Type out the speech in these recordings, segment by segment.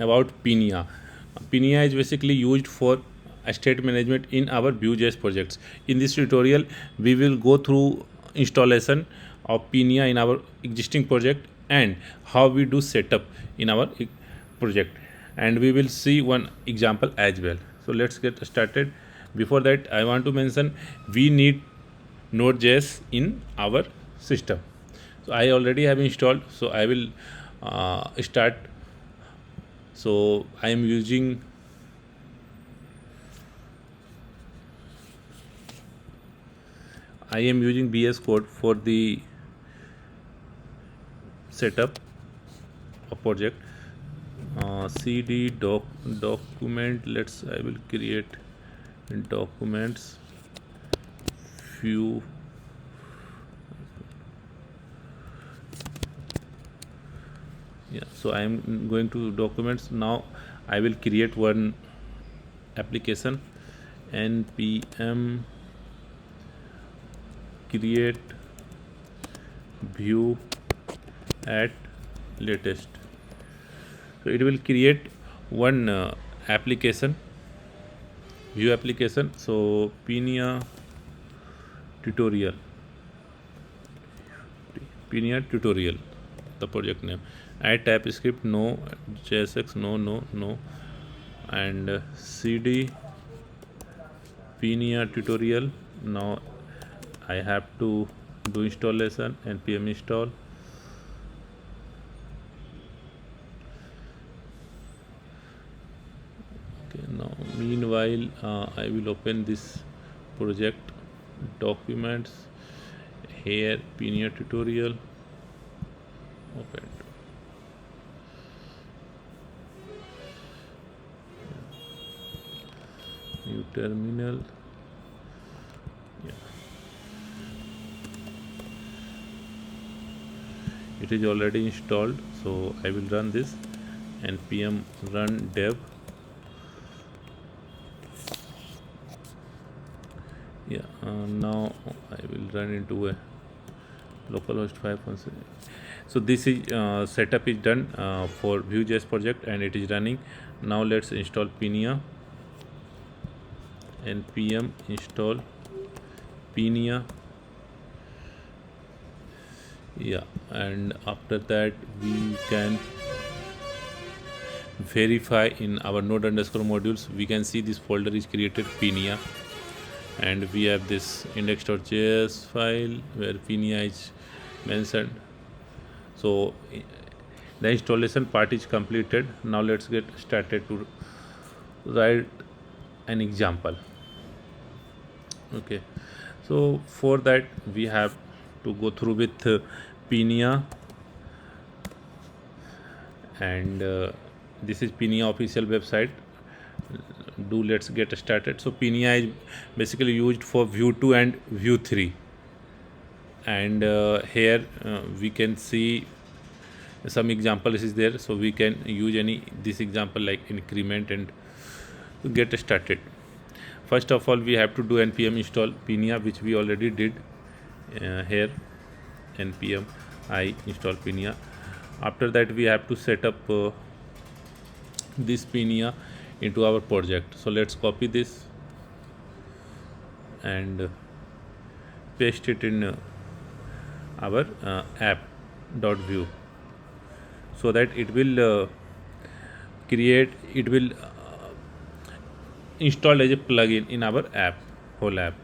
about Pinia. Pinia is basically used for state management in our Vue.js projects. In this tutorial, we will go through installation of Pinia in our existing project and how we do setup in our project. And we will see one example as well. So let's get started. Before that, I want to mention we need Node.js in our system. So I already have installed. So I will start. So I am using BS Code for the setup of project. CD document. I will create documents few. Yeah, so I am going to documents now. I will create one application, npm create view at latest. So it will create one application, view application. So Pinia tutorial, the project name. Add TypeScript, no. JSX, no. And CD Pinia tutorial. Now I have to do installation, npm install. Okay, now meanwhile I will open this project documents. Here Pinia tutorial, open. New terminal. Yeah, it is already installed. So I will run this, npm run dev. Yeah, now I will run into a localhost 5.0. So this is setup is done for Vue.js project and it is running. Now let's install Pinia. npm install Pinia. Yeah, and after that we can verify in our node underscore modules. We can see this folder is created Pinia, and we have this index.js file where Pinia is mentioned. So the installation part is completed. Now let's get started to write an example. Okay, so for that we have to go through with Pinia, and this is Pinia official website. Let's get started. So Pinia is basically used for Vue 2 and Vue 3, and here we can see some examples is there. So we can use any this example like increment and to get started. First of all, we have to do npm install Pinia, which we already did. Here npm I install Pinia. After that we have to set up this Pinia into our project. So let's copy this and paste it in our app.vue, so that it will install as a plugin in our whole app.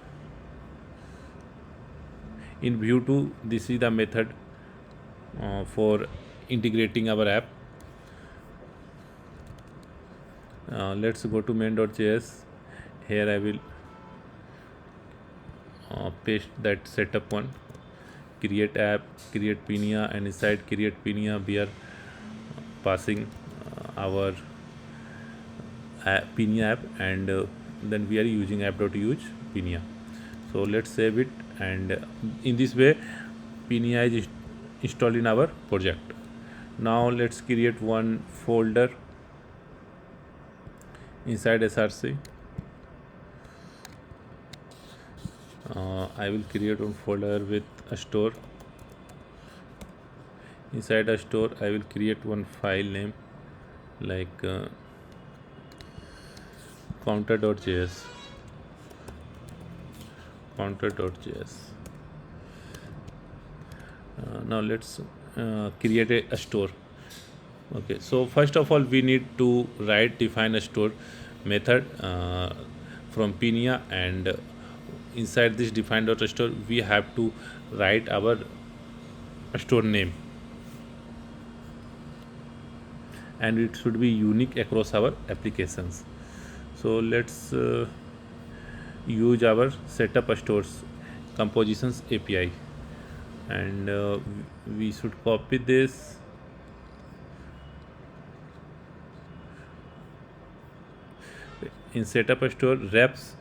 In Vue 2, this is the method for integrating our app. Let's go to main.js. Here I will paste that setup one, create app, create Pinia, and inside create Pinia we are passing our Pinia app, and then we are using app.use Pinia. So let's save it, and in this way Pinia is installed in our project. Now let's create one folder inside src. I will create one folder with a store. Inside a store I will create one file name like counter.js, counter.js. Now let's create a store. Okay, so first of all we need to write define a store method from Pinia, and inside this define dot store we have to write our store name, and it should be unique across our applications. So let's use our setup stores compositions API, and we should copy this. In setup store, reps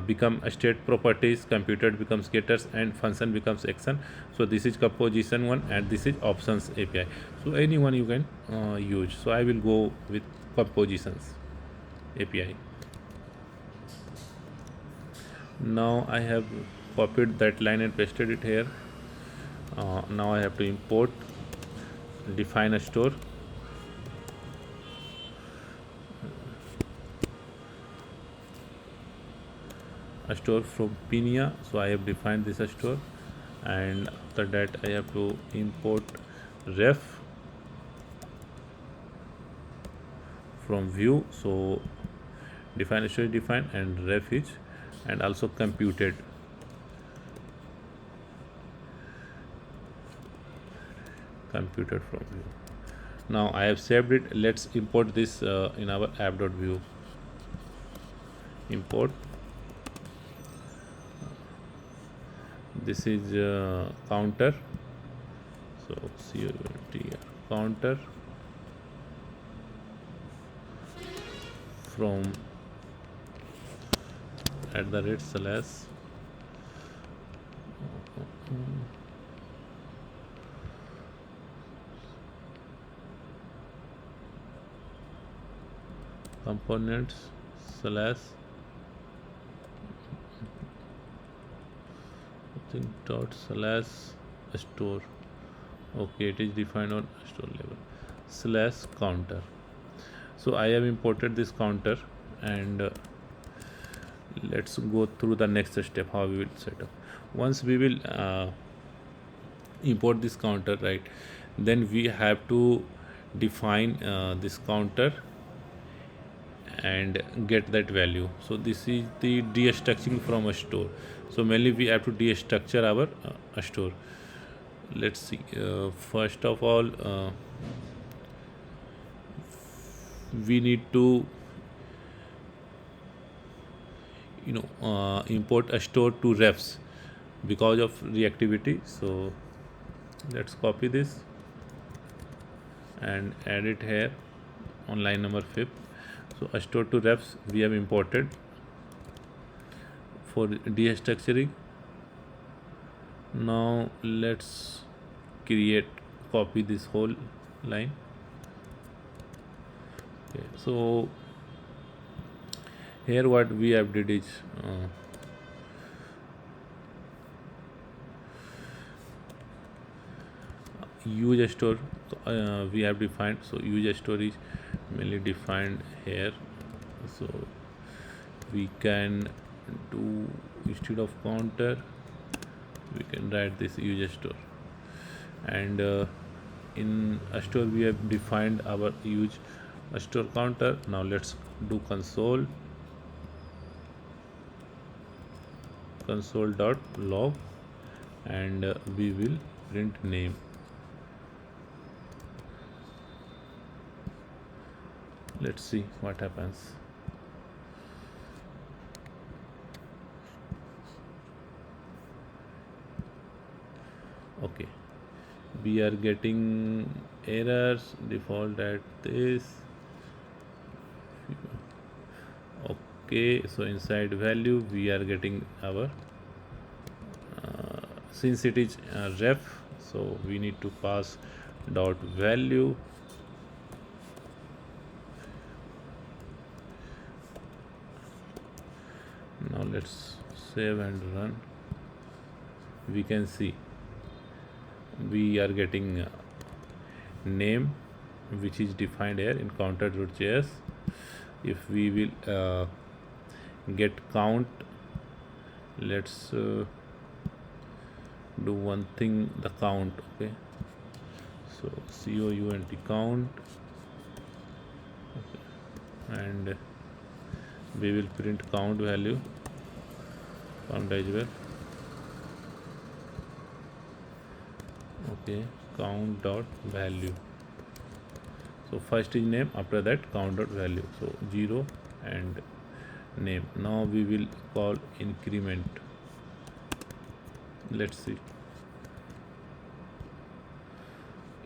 become a state properties, computer becomes getters, and function becomes action. So this is composition one, and this is options API. So anyone you can use. So I will go with compositions API. Now I have copied that line and pasted it here. Now I have to import define a store. A store from Pinia. So I have defined this store, and after that I have to import ref from view. So define store is defined, and ref is, and also computed. Computed from view. Now I have saved it. Let's import this in our app.view. Import. This is counter. So counter from @/ components / dot / store. Okay, it is defined on store level / counter. So I have imported this counter, and let's go through the next step how we will set up. Once we will import this counter, right, then we have to define this counter and get that value. So this is the destructuring from a store. So mainly we have to destructure our store. Let's see. First of all, we need to import a store to refs because of reactivity. So let's copy this and add it here on line number 5. So a store to refs we have imported for destructuring. Now let's copy this whole line. Okay, so here what we have did is use store. So, we have defined. So use store is mainly defined here. So we can do, instead of counter we can write this user store, and in a store we have defined our use a store counter. Now let's do console dot log, and we will print name. Let's see what happens. Okay, we are getting errors, default at this. Okay, so inside value we are getting our since it is ref, so we need to pass dot value. Now let's save and run. We can see we are getting name which is defined here in counter.js. If we will get count, let's do one thing, the count. Okay, so count count, and we will print count value, count as well. Okay, count dot value. So first is name, after that count dot value. So 0 and name. Now we will call increment. Let's see.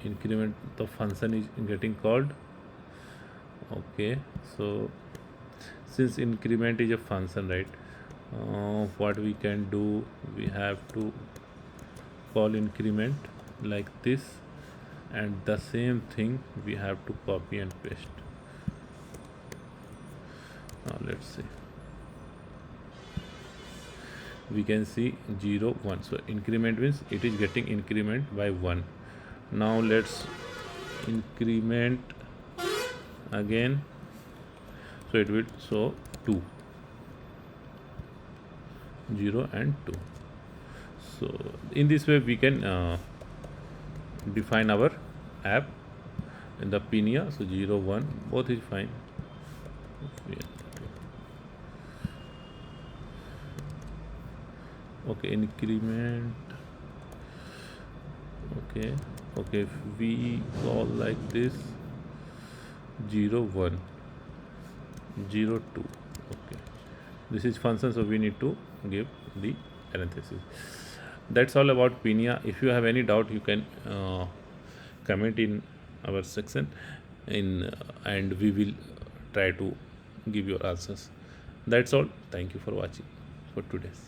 Increment, the function is getting called. Okay, so since increment is a function, right, what we can do, we have to call increment like this, and the same thing we have to copy and paste. Now let's see, we can see 0 1, so increment means it is getting increment by 1. Now let's increment again, so it will show 2, 0 and 2. So in this way we can define our app in the Pinia. So 0 1 both is fine. Okay, increment. Okay, if we call like this 0 1 0 2. Okay, this is function, so we need to give the parenthesis. That's all about Pinia. If you have any doubt, you can comment in our section, and we will try to give your answers. That's all. Thank you for watching for today's.